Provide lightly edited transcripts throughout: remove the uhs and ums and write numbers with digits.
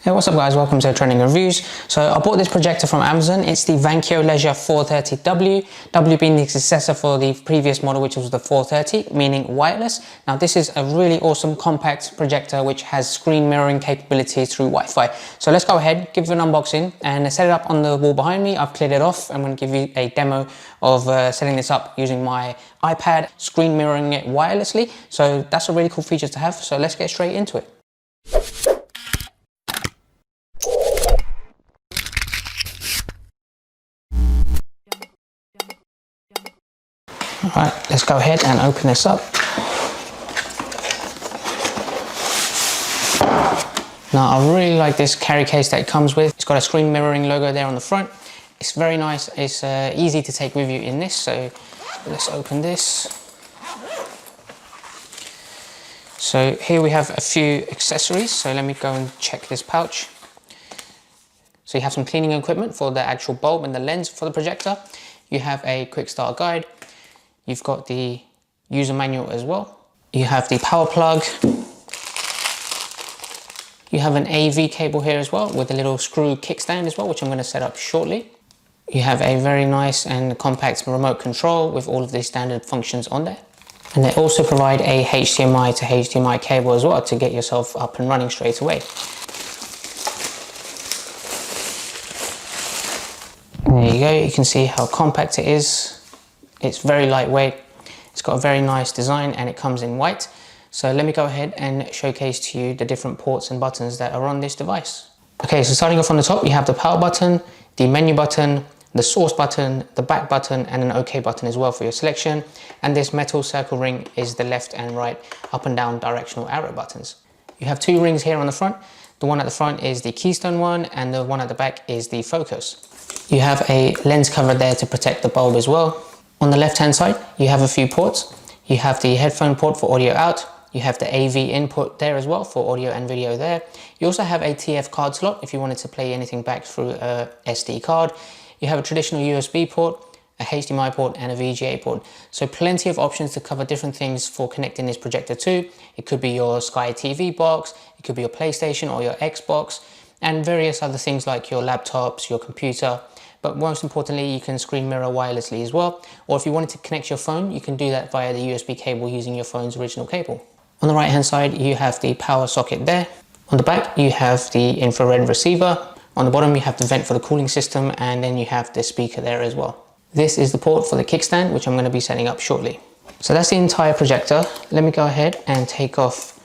Hey, what's up guys, welcome to Trending Reviews. So I bought this projector from Amazon. It's the VANKYO Leisure 430W, W being the successor for the previous model, which was the 430, meaning wireless. Now this is a really awesome compact projector which has screen mirroring capabilities through Wi-Fi. So let's go ahead, give it an unboxing and set it up on the wall behind me. I've cleared it off. I'm going to give you a demo of setting this up using my iPad, screen mirroring it wirelessly. So that's a really cool feature to have. So let's get straight into it. Alright, let's go ahead and open this up. Now I really like this carry case that it comes with. It's got a screen mirroring logo there on the front. It's very nice, it's easy to take with you in this, so let's open this. So here we have a few accessories, so let me go and check this pouch. So you have some cleaning equipment for the actual bulb and the lens for the projector. You have a quick start guide. You've got the user manual as well. You have the power plug. You have an AV cable here as well with a little screw kickstand as well, which I'm going to set up shortly. You have a very nice and compact remote control with all of the standard functions on there. And they also provide a HDMI to HDMI cable as well to get yourself up and running straight away. There you go, you can see how compact it is. It's very lightweight, it's got a very nice design and it comes in white. So let me go ahead and showcase to you the different ports and buttons that are on this device. Okay, so starting off on the top, you have the power button, the menu button, the source button, the back button and an OK button as well for your selection. And this metal circle ring is the left and right up and down directional arrow buttons. You have two rings here on the front. The one at the front is the keystone one and the one at the back is the focus. You have a lens cover there to protect the bulb as well. On the left hand side, you have a few ports. You have the headphone port for audio out. You have the AV input there as well for audio and video there. You also have a TF card slot if you wanted to play anything back through a SD card. You have a traditional USB port, a HDMI port and a VGA port. So plenty of options to cover different things for connecting this projector to. It could be your Sky TV box, it could be your PlayStation or your Xbox, and various other things like your laptops, your computer. But most importantly, you can screen mirror wirelessly as well. Or if you wanted to connect your phone, you can do that via the USB cable using your phone's original cable. On the right hand side, you have the power socket there. On the back, you have the infrared receiver. On the bottom, you have the vent for the cooling system, and then you have the speaker there as well. This is the port for the kickstand, which I'm going to be setting up shortly. So that's the entire projector. Let me go ahead and take off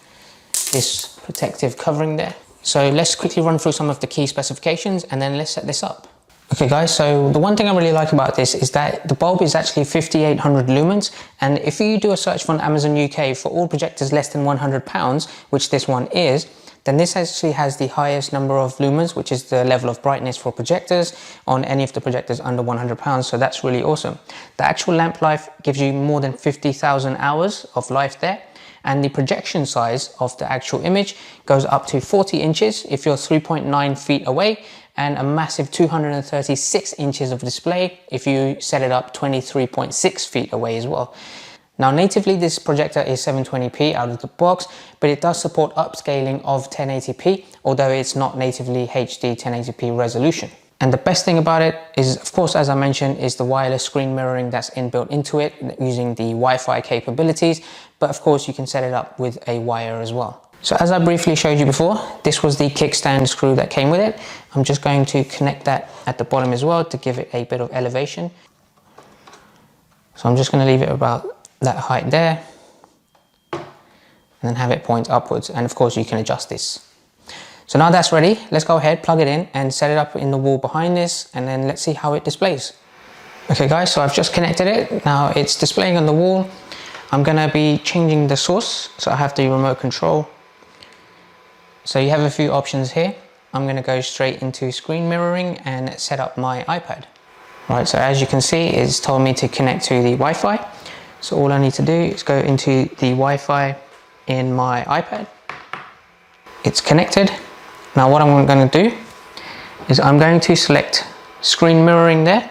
this protective covering there. So let's quickly run through some of the key specifications and then let's set this up. Okay guys, so the one thing I really like about this is that the bulb is actually 5800 lumens, and if you do a search on Amazon UK for all projectors less than £100, which this one is, then this actually has the highest number of lumens, which is the level of brightness for projectors on any of the projectors under £100, so that's really awesome. The actual lamp life gives you more than 50,000 hours of life there, and the projection size of the actual image goes up to 40 inches if you're 3.9 feet away, and a massive 236 inches of display if you set it up 23.6 feet away as well. Now natively this projector is 720p out of the box, but it does support upscaling of 1080p, although it's not natively HD 1080p resolution. And the best thing about it is, of course, as I mentioned, is the wireless screen mirroring that's inbuilt into it using the Wi-Fi capabilities, but of course you can set it up with a wire as well. So as I briefly showed you before, this was the kickstand screw that came with it. I'm just going to connect that at the bottom as well to give it a bit of elevation. So I'm just going to leave it about that height there and then have it point upwards, and of course you can adjust this. So now that's ready, let's go ahead, plug it in and set it up in the wall behind this, and then let's see how it displays. Okay guys, so I've just connected it. Now it's displaying on the wall. I'm going to be changing the source, so I have the remote control. So you have a few options here. I'm going to go straight into screen mirroring and set up my iPad. Right, so as you can see, it's told me to connect to the Wi-Fi. So all I need to do is go into the Wi-Fi in my iPad. It's connected. Now what I'm going to do is I'm going to select screen mirroring there,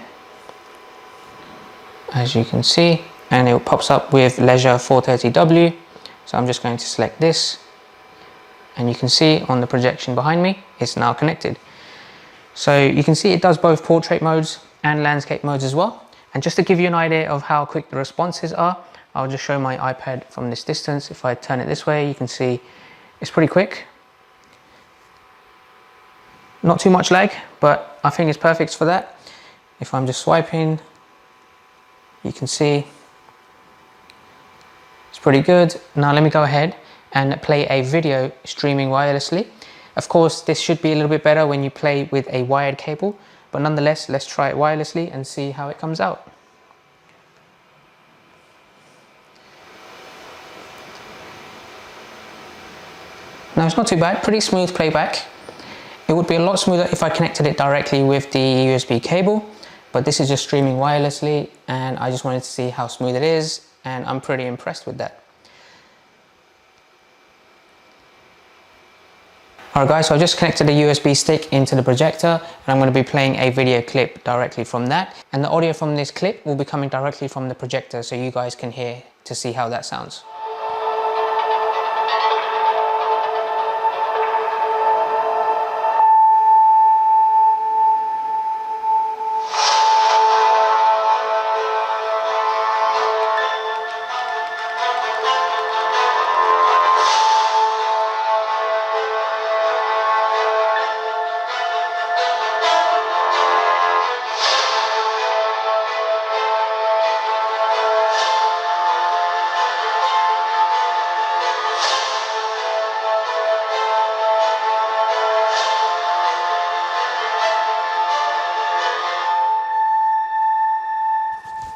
as you can see, and it pops up with Leisure 430W. So I'm just going to select this and you can see on the projection behind me, it's now connected. So you can see it does both portrait modes and landscape modes as well. And just to give you an idea of how quick the responses are, I'll just show my iPad from this distance. If I turn it this way, you can see it's pretty quick. Not too much lag, but I think it's perfect for that. If I'm just swiping, you can see it's pretty good. Now let me go ahead and play a video streaming wirelessly. Of course, this should be a little bit better when you play with a wired cable, but nonetheless, let's try it wirelessly and see how it comes out. Now it's not too bad, pretty smooth playback. It would be a lot smoother if I connected it directly with the USB cable, but this is just streaming wirelessly and I just wanted to see how smooth it is, and I'm pretty impressed with that. Alright guys, so I just connected a USB stick into the projector and I'm going to be playing a video clip directly from that, and the audio from this clip will be coming directly from the projector so you guys can hear to see how that sounds.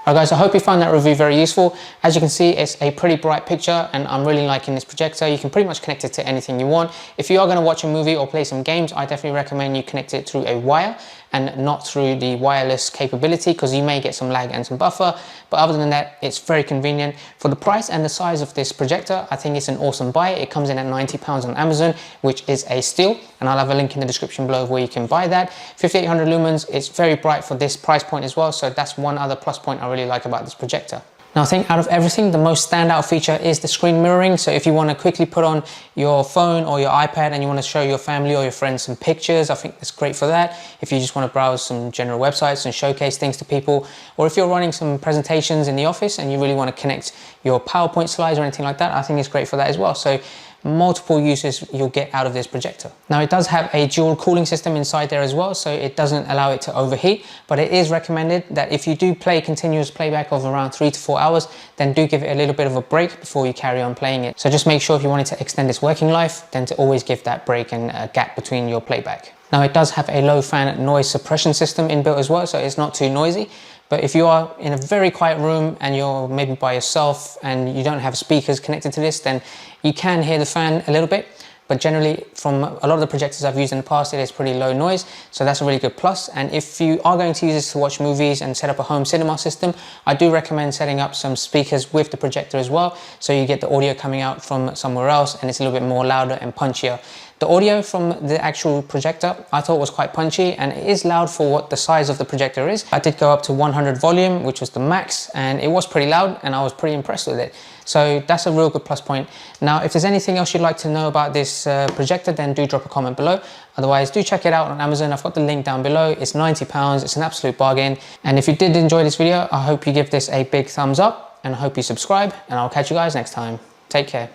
Alright guys, I hope you found that review very useful. As you can see, it's a pretty bright picture and I'm really liking this projector. You can pretty much connect it to anything you want. If you are going to watch a movie or play some games, I definitely recommend you connect it through a wire and not through the wireless capability, because you may get some lag and some buffer. But other than that, it's very convenient. For the price and the size of this projector, I think it's an awesome buy. It comes in at £90 on Amazon, which is a steal. And I'll have a link in the description below where you can buy that. 5800 lumens, it's very bright for this price point as well. So that's one other plus point I really like about this projector. Now I think out of everything, the most standout feature is the screen mirroring. So if you want to quickly put on your phone or your iPad and you want to show your family or your friends some pictures, I think it's great for that. If you just want to browse some general websites and showcase things to people, or if you're running some presentations in the office and you really want to connect your PowerPoint slides or anything like that, I think it's great for that as well. So multiple uses you'll get out of this projector. Now it does have a dual cooling system inside there as well, so it doesn't allow it to overheat, but it is recommended that if you do play continuous playback of around 3 to 4 hours, then do give it a little bit of a break before you carry on playing it. So just make sure if you wanted to extend its working life, then to always give that break and a gap between your playback. Now it does have a low fan noise suppression system inbuilt as well, so it's not too noisy. But if you are in a very quiet room and you're maybe by yourself and you don't have speakers connected to this, then you can hear the fan a little bit. But generally, from a lot of the projectors I've used in the past, it is pretty low noise. So that's a really good plus. And if you are going to use this to watch movies and set up a home cinema system, I do recommend setting up some speakers with the projector as well, so you get the audio coming out from somewhere else and it's a little bit more louder and punchier. The audio from the actual projector I thought was quite punchy, and it is loud for what the size of the projector is. I did go up to 100 volume, which was the max, and it was pretty loud and I was pretty impressed with it. So that's a real good plus point. Now, if there's anything else you'd like to know about this projector, then do drop a comment below. Otherwise, do check it out on Amazon. I've got the link down below. It's £90. It's an absolute bargain. And if you did enjoy this video, I hope you give this a big thumbs up and I hope you subscribe, and I'll catch you guys next time. Take care.